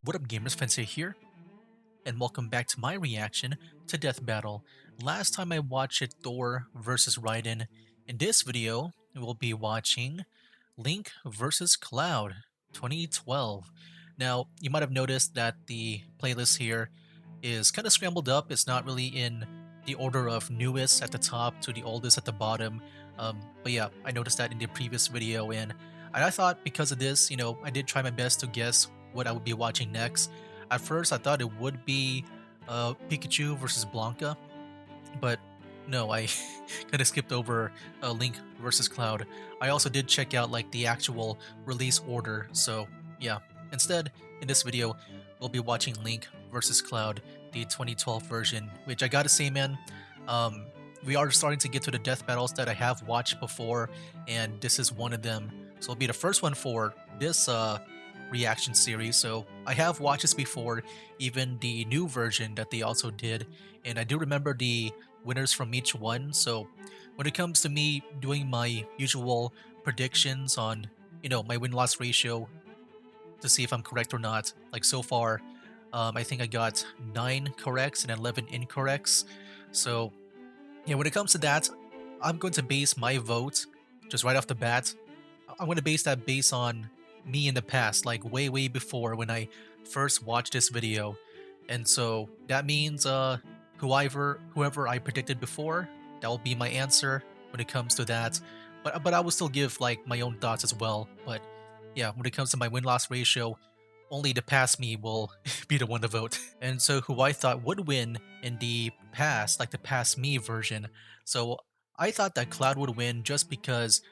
What up, gamers? Fancy here, and welcome back to my reaction to Death Battle. Last time I watched it, Thor versus Raiden. In this video, we'll be watching Link versus Cloud 2012. Now, you might have noticed that the playlist here is kind of scrambled up. It's not really in the order of newest at the top to the oldest at the bottom. But yeah, I noticed that in the previous video, and I thought because of this, I did try my best to guess what I would be watching next. At first, I thought it would be Pikachu versus Blanca, but no, I kind of skipped over Link versus Cloud. I also did check out like the actual release order, so yeah. Instead, in this video, we'll be watching Link versus Cloud, the 2012 version, which I gotta say, man, um, we are starting to get to the death battles that I have watched before, and this is one of them. So it'll be the first one for this reaction series. So I have watched this before, even the new version that they also did, and I do remember the winners from each one. So when it comes to me doing my usual predictions on, my win-loss ratio to see if I'm correct or not, like so far, I think I got 9 corrects and 11 incorrects. So yeah, when it comes to that, I'm going to base my vote just right off the bat. I'm going to base that based on me in the past, like way before when I first watched this video. And so that means whoever I predicted before, that will be my answer when it comes to that. But I will still give like my own thoughts as well. But yeah, when it comes to my win-loss ratio, only the past me will be the one to vote. And so who I thought would win in the past, like the past me version. So I thought that Cloud would win just because,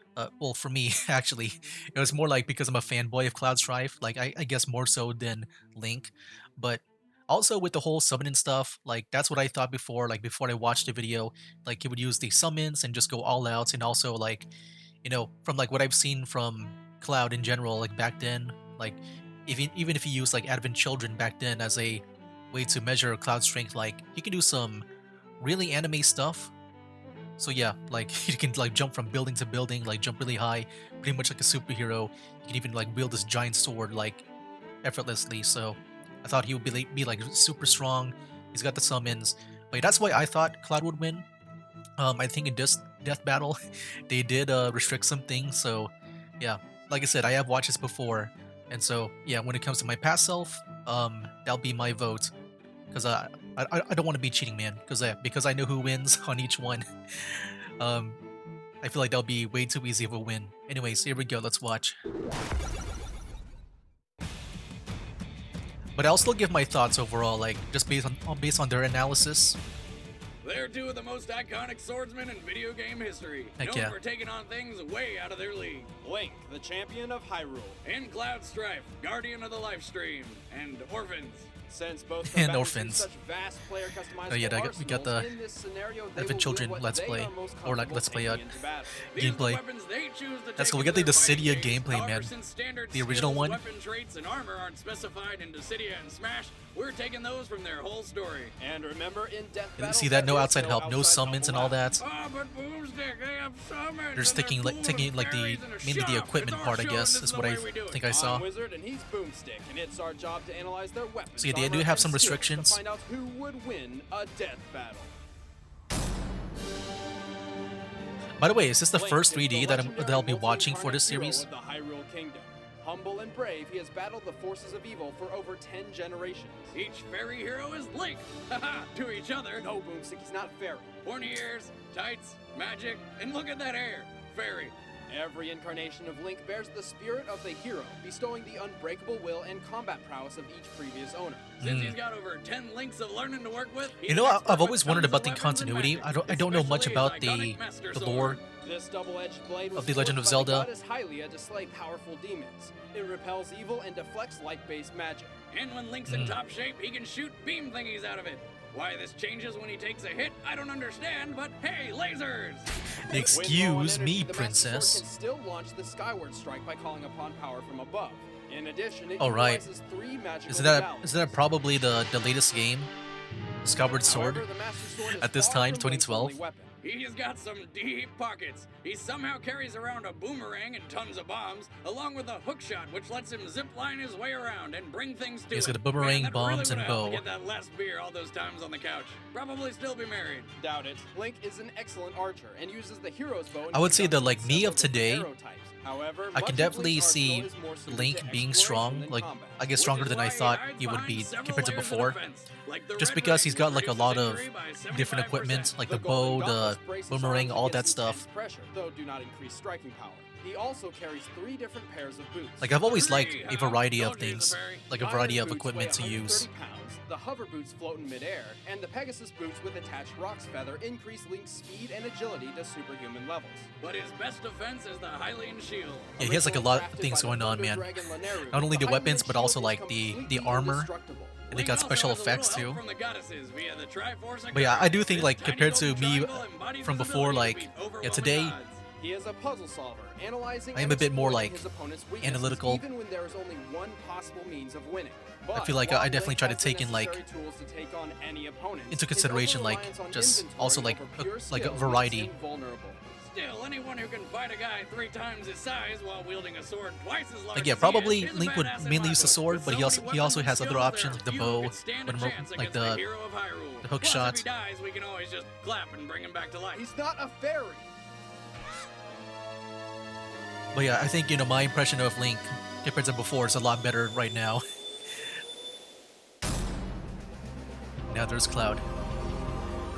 well, for me, actually, it was more like because I'm a fanboy of Cloud Strife, like I guess more so than Link. But also with the whole summoning stuff, like that's what I thought before, like before I watched the video, like he would use the summons and just go all out. And also like, from like what I've seen from Cloud in general, like back then, like even if he used like Advent Children back then as a way to measure Cloud strength, like he can do some really anime stuff. So yeah, like he can like jump from building to building, like jump really high, pretty much like a superhero. He can even like wield this giant sword like effortlessly. So I thought he would be like super strong. He's got the summons, but that's why I thought Cloud would win. I think in this death battle, they did restrict some things. So yeah, like I said, I have watched this before, and so yeah, when it comes to my past self, that'll be my vote because I don't want to be cheating, man. Because I know who wins on each one. um, I feel like that'll be way too easy of a win. Anyways, here we go. Let's watch. But I'll still give my thoughts overall, like just based on their analysis. They're two of the most iconic swordsmen in video game history, Heck known yeah. for taking on things way out of their league. Link, the champion of Hyrule. In Cloud Strife, Guardian of the Lifestream, and Orphans. Since both And combatants Orphans. use such vast player customizable Oh yeah, we got the arsenals, in this scenario, they Advent will Children wield what Let's they Play, are most or like comfortable Let's Play taking into battle. These are the gameplay. weapons they choose to Let's take go. We into got the their Dissidia fighting gameplay, games. man. Since standard The original skills, one. weapon traits, and armor aren't specified in Dissidia and Smash, we're taking those from their whole story. And remember, in Death Battle, See that? No there is outside help, no outside summons and help all allowed. that. Oh, but Boomstick, they have summons. They're taking like the mainly the equipment part, I guess, is what I think I saw. I'm Wizard, and he's Boomstick, and it's our job to analyze their weapons. So yeah, they do armor, have and some skills restrictions. to find out who would win a death battle. By the way, is this the Link first is 3D the that legendary I'll be watching for this multi-incarnate series? hero of the Hyrule Kingdom. Humble and brave, he has battled the forces of evil for over 10 generations. Each fairy hero is Link, haha, to each other. No, Boomstick, he's not fairy. Pointy ears, tights, magic, and look at that hair. Fairy. Every incarnation of Link bears the spirit of the hero, bestowing the unbreakable will and combat prowess of each previous owner. Since he's got over 10 links of learning to work with, I've always wondered about the continuity. I don't know much about the lore This double-edged blade was of The Legend of forged by the Zelda. goddess Hylia to slay powerful demons. It repels evil and deflects light-based magic. And when Link's in top shape, he can shoot beam thingies out of it. Why this changes when he takes a hit, I don't understand, but hey, lasers! Excuse me, The Master Sword princess. can still launch the Skyward Strike by calling upon power from above. In addition, it Oh, right. utilizes 3 magical Isn't that modalities. probably the latest game, Skyward Sword? However, the Master Sword is at this far time, from Link's 2012. only weapon. He's got some deep pockets. He somehow carries around a boomerang and tons of bombs, along with a hookshot which lets him zip line his way around and bring things to He's him. got a boomerang, Man, that bombs, really and would've helped bow. Get that last beer all those times on the couch. Probably still be married. Doubt it. Link is an excellent archer and uses the hero's bow. in I would say that, conjunction like, with me several of today, different arrow types. However, I much can of definitely Link's see arsenal is more suited Link to being exploration strong, than like, combat. I guess Which stronger is than why I thought hides he would behind be several compared to layers of before. defense, like the Just Red because Ring, he's got which like a reduces lot of injury by different 75%. equipment, like the Golden bow, Gauntlets the brace his boomerang, arms all against that intense stuff. Pressure, though do not increase striking power. He also carries 3 different pairs of boots. Like, I've always liked a Huh? variety of Told you he's things, a fairy. like a The variety Iron of boots equipment to weigh use. 130 pounds, the hover boots float in midair, and the Pegasus boots with attached Rock's Feather increase Link's speed and agility to superhuman levels. But his best defense is the Hylian shield. Yeah, he has like a lot of things going on, man. Not only the weapons, but also like the armor, and they got special effects too. But yeah, I do think like compared to me from before, like yeah, today He is a puzzle solver, analyzing I am and a bit more, exploiting like, his opponent's weaknesses, analytical. even when there is only one possible means of winning. I But feel like while I definitely Link try to has the take in like necessary tools to take on any opponent, into his consideration like over-reliance on just inventory also like over pure like a skill makes variety. him vulnerable. Still, anyone who can fight a guy 3 times his size while wielding a sword twice as large Like yeah, as he probably is a Link would badass in mainly my use the book. sword, With but so he also many he also weapons has and other skills, options like the few bow, could stand a but chance like against the hero of Hyrule. the hook Plus, shot. if he dies, we can always just clap and bring him back to life. He's not a fairy. But yeah, I think you know my impression of Link compared to before is a lot better right now. Now there's Cloud.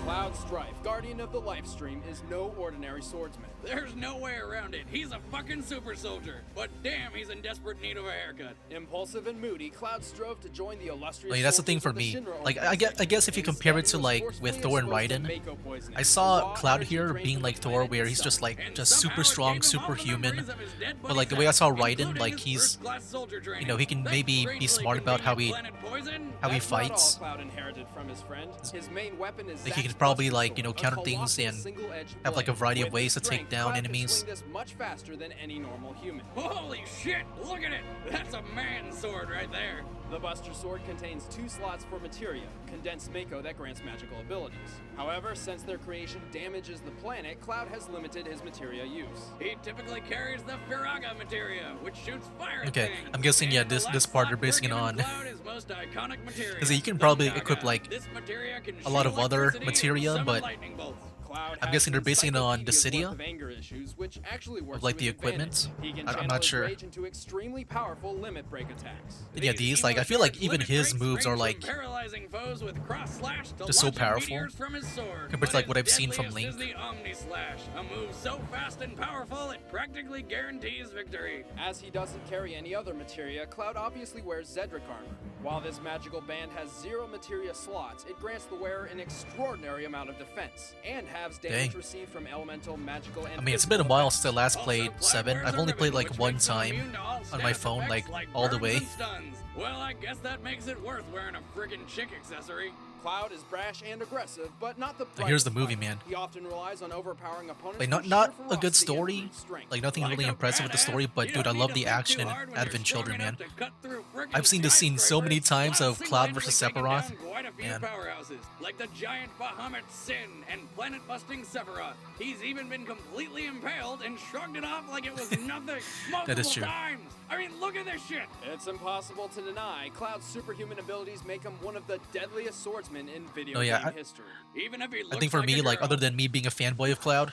Cloud Strife, Guardian of the Lifestream, is no ordinary swordsman. There's no way around it. He's a fucking super soldier. But damn, he's in desperate need of a haircut. Impulsive and moody, Cloud strove to join the illustrious Like, that's the thing soldiers for of the me. Shinra Like, organization. I guess if you compare it to Instead, he like was with forcefully Thor and exposed to Raiden, Mako poisoning, I a saw raw Cloud energy here drain being from like the Thor, planet where he's itself. just like And just somehow super it strong, gave him all the superhuman. memories of his dead But buddy like the way I saw Zack, Raiden, including like his he's first-class soldier training. you know he can That maybe be strangely smart about how he convenient planet poison? how he That's not all fights. Cloud inherited from his friend. His main weapon is Like he Zack's can probably Buster like you know Sword, a counter things colossal and single-edged have like a blade. variety of With ways to his take strength, down Cloud can enemies. swing this much faster than any normal human. Holy shit! Look at it! That's a man sword right there. The Buster Sword contains 2 slots for materia, condensed Mako that grants magical abilities. However, since their creation damages the planet, Cloud has limited his materia use. He typically carries the Firaga materia, which shoots fire Okay, things. I'm guessing, yeah, And the this last part they're slot basing it for on. Given Cloud is most iconic materia, Because you can the probably Daga. equip like This materia can a lot shoot of other electricity and materia, summon but lightning bolts. Cloud I'm has guessing they're basing it on encyclopedias Dissidia? worth of anger issues, which actually works of like to the his advantage. equipment. He can I'm channel not his sure. rage into extremely powerful limit break attacks. But yeah, these like I feel like even his moves are like paralyzing foes with cross slash to just so launching powerful meteors from his sword. compared to But like what his I've seen from deadliest Link. is the Omni Slash, a move so fast and powerful it practically guarantees victory. As he doesn't carry any other materia, Cloud obviously wears Zedric armor. While this magical band has 0 materia slots, it grants the wearer an extraordinary amount of defense, and halves damage Dang. received from elemental, magical, and I mean, it's been a physical while effects. since I last Also, played Cloud 7. wears I've a only ribbon, played like which one makes him time immune to all on my status phone, effects like all the burns way. and stuns. Well, I guess that makes it worth wearing a friggin' chick accessory. Cloud is brash and aggressive, but not the Here's the brightest movie, fighter. man. He often relies on overpowering opponents. Like with not sheer a good ferocity story, and brute strength. like nothing Like really a impressive with the story, badass, but you dude, I don't love need the to think action too and hard when you're Advent strong Children, enough man. to cut through frickin' I've seen this scene so many times while of Cloud versus single-handedly Sephiroth. taking down quite a few Man. powerhouses, like the giant Bahamut Sin and planet-busting Sephiroth. He's even been completely impaled and shrugged it off like it was nothing multiple true. times. I mean, look at this shit. It's impossible to deny Cloud's superhuman abilities make him one of the deadliest swordsmen in video Oh, yeah, game history. Even if he I looks think for like me, a like girl. other than me being a fanboy of Cloud,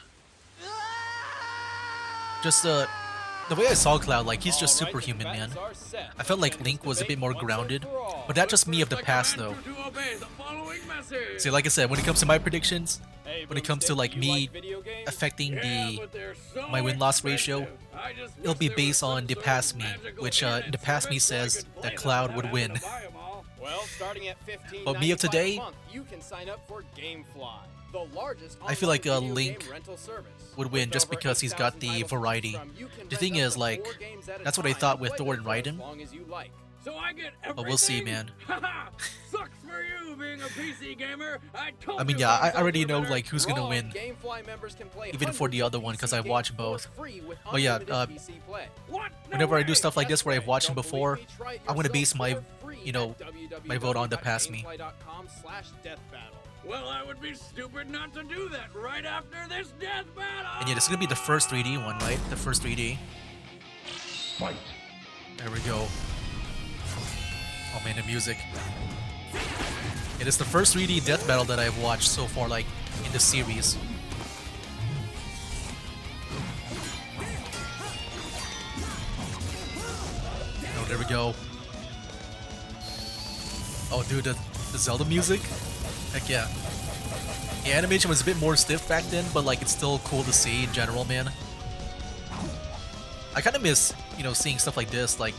just the way I saw Cloud, like he's just All right, the superhuman, man. combatants are set. I felt like End Link this was a bit debate more once and grounded, for all. but that's just me of the I past, command though. you to obey the following message. See, like I said, when it comes to my predictions, Hey, when it comes to Boomstick, like do you me like video games? affecting Yeah, the but they're so my win-loss ratio, expensive. I just it'll wish be there based was on some the sort of past me, magical which internet the past me service where I says could play that them Cloud without would having win. to buy 'em all. Well, starting at $15.95 But me of today, a month, you can sign up for GameFly, the largest I feel like, online video Link game rental service. would win With just over because he's got 8,000 the titles to choose variety. from, you can The rent thing up is, to like, 4 games at a that's what I time thought and with play Thor them and for as Raiden. long as you like. So I get everything. But we'll see, man. Haha, sucks for you being a PC gamer. I told I mean, you yeah, I consoles already were know better. like who's gonna Raw win. GameFly members can play Even for the hundreds other of one, 'cause PC I've watched games for both. free with But yeah, unlimited PC play. What? No Whenever I do way. stuff like this That's where I've right, watched them don't before, believe me? Try it I'm gonna base yourself my, for free you know, at my vote on the past me. www.gamefly.com/deathbattle. Well, I would be stupid not to do that right after this death battle! And yeah, this is gonna be the first 3D one, right? The first 3D. Fight. There we go. Oh man, the music. It is the first 3D death battle that I've watched so far, like, in the series. Oh, there we go. Oh, dude, the Zelda music? Heck yeah. The animation was a bit more stiff back then, but, like, it's still cool to see in general, man. I kind of miss, you know, seeing stuff like this, like,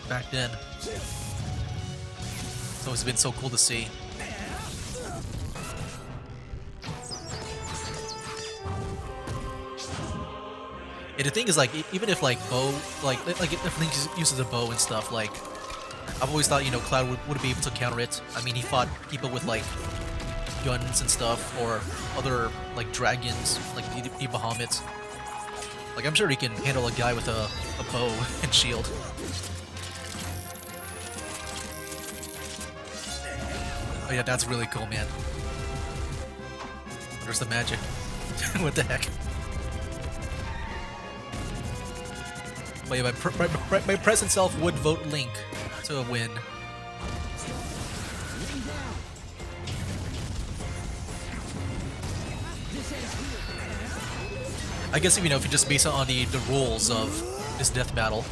back then. It's always been so cool to see. And the thing is, like, even if, like, bow, like if Link uses a bow and stuff, like, I've always thought, you know, Cloud would be able to counter it. I mean, he fought people with, like, guns and stuff, or other, like, dragons, like the Bahamut. Like, I'm sure he can handle a guy with a bow and shield. Oh yeah, that's really cool, man. Where's the magic? What the heck? But yeah, my present self would vote Link to win. I guess, you know, if you just base it on the rules of this death battle.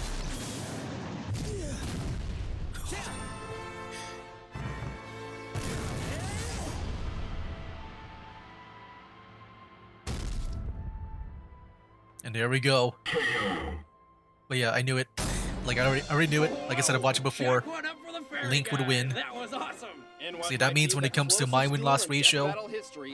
And there we go. But yeah, I knew it. Like, I already knew it. Like I said, I've watched it before. Check one up for the fairy Link would guy. win. That was awesome. See, that means when it comes to my win-loss ratio,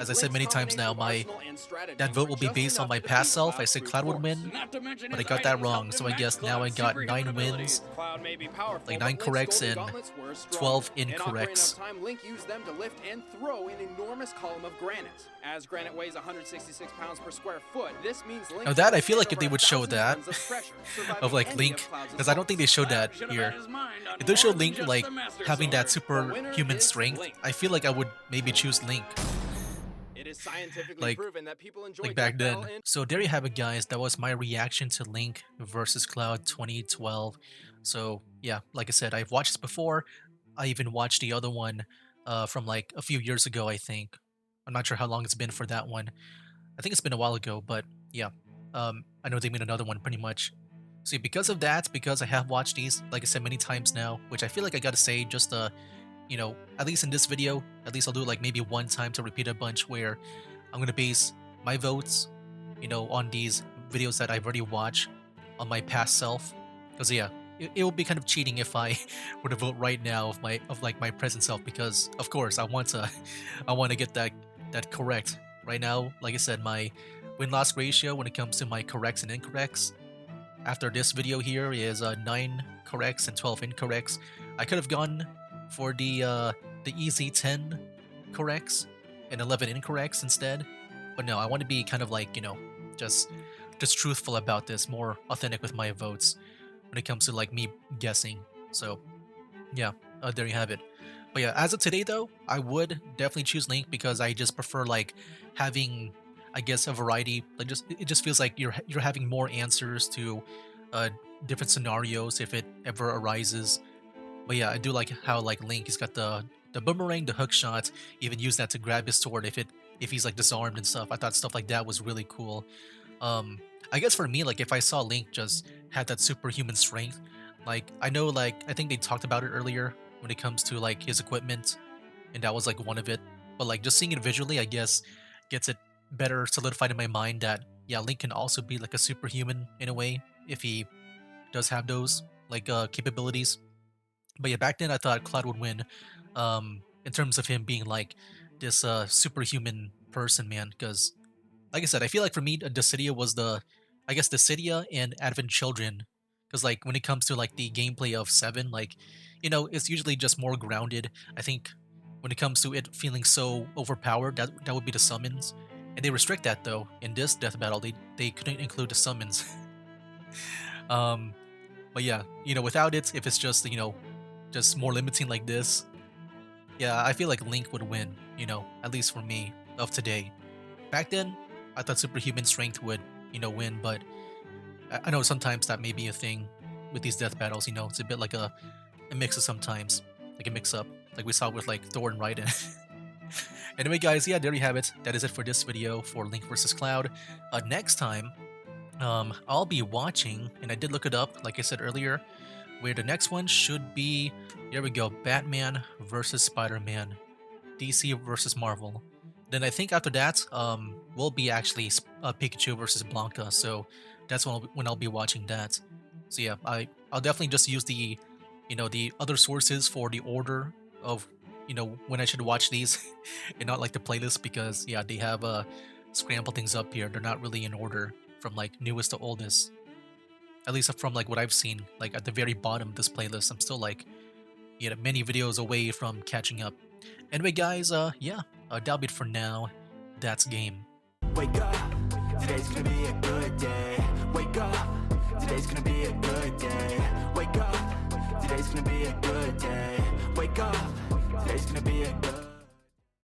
as I said many times now, that vote will be based on my past self. I said Cloud would win, Not to mention but I his got that items wrong. helped So him I guess match now I Cloud's got superhuman 9 abilities. wins, Cloud may be powerful, like but 9 Link's corrects golden and gauntlets were strong. 12 In not great incorrects. enough time, Link used them to lift and throw an enormous column of granite. As granite weighs 166 pounds per square foot, this means Link Now that, I can feel like stand if they over would show 1,000 that, tons of pressure, surviving of like any Link, of Cloud's because I don't think they showed that Cloud should have here. had his mind on If they showed more Link, than just like, the Master having that Sword. superhuman strength, I feel like I would maybe choose Link. It is scientifically Like- proven that people enjoy Like back death battle then. in- So there you have it, guys. That was my reaction to Link versus Cloud 2012. So yeah, like I said, I've watched this before. I even watched the other one from like a few years ago, I think. I'm not sure how long it's been for that one. I think it's been a while ago, but yeah. I know they made another one pretty much. See, because of that, because I have watched these, like I said, many times now, which I feel like I gotta say just you know, at least in this video, at least I'll do like maybe one time to repeat a bunch where I'm gonna base my votes, you know, on these videos that I've already watched on my past self. Because yeah, it would be kind of cheating if I were to vote right now of my present self, because of course I want to get that correct. Right now, like I said, my win-loss ratio when it comes to my corrects and incorrects after this video here is 9 corrects and 12 incorrects. I could have gone for the easy 10 corrects and 11 incorrects instead, but no, I want to be kind of like, you know, just truthful about this, more authentic with my votes when it comes to like me guessing. So yeah, there you have it. But yeah, as of today though, I would definitely choose Link because I just prefer like having, I guess, a variety. Like it just feels like you're having more answers to different scenarios if it ever arises. But yeah, I do like how like Link has got the boomerang, the hook shot, even use that to grab his sword if he's like disarmed and stuff. I thought stuff like that was really cool. I guess for me, like if I saw Link just had that superhuman strength, like I know, like I think they talked about it earlier when it comes to like his equipment, and that was like one of it. But like just seeing it visually, I guess gets it better solidified in my mind that yeah, Link can also be like a superhuman in a way if he does have those like capabilities. But yeah, back then I thought Cloud would win, in terms of him being like this superhuman person, man. Because like I said, I feel like for me, Dissidia was I guess Dissidia and Advent Children. Because like when it comes to like the gameplay of 7, like, you know, it's usually just more grounded. I think when it comes to it feeling so overpowered, that would be the summons. And they restrict that though. In this death battle, they couldn't include the summons. But yeah, you know, without it, if it's just, you know, just more limiting like this, yeah, I feel like Link would win. you know, at least for me, of today. Back then, I thought superhuman strength would, you know, win, but I know sometimes that may be a thing with these death battles, you know, it's a bit like a mix of sometimes, like a mix up, like we saw with like Thor and Raiden. Anyway, guys, yeah, there you have it. That is it for this video for Link versus Cloud. Next time, I'll be watching, and I did look it up, like I said earlier, where the next one should be, there we go, Batman versus Spider-Man, DC versus Marvel. Then I think after that, will be actually Pikachu versus Blanca, so that's when I'll be watching that. So yeah, I'll definitely just use the, you know, the other sources for the order of, you know, when I should watch these, and not like the playlist, because yeah, they have scrambled things up here. They're not really in order from like newest to oldest. At least from like what I've seen, like at the very bottom of this playlist, I'm still like, you know, many videos away from catching up. Anyway, guys, yeah, that'll be it for now. That's game. Wake up, today's gonna be a good day. Wake up, today's gonna be a good day. Wake up, today's gonna be a good day. Wake up, today's gonna be a good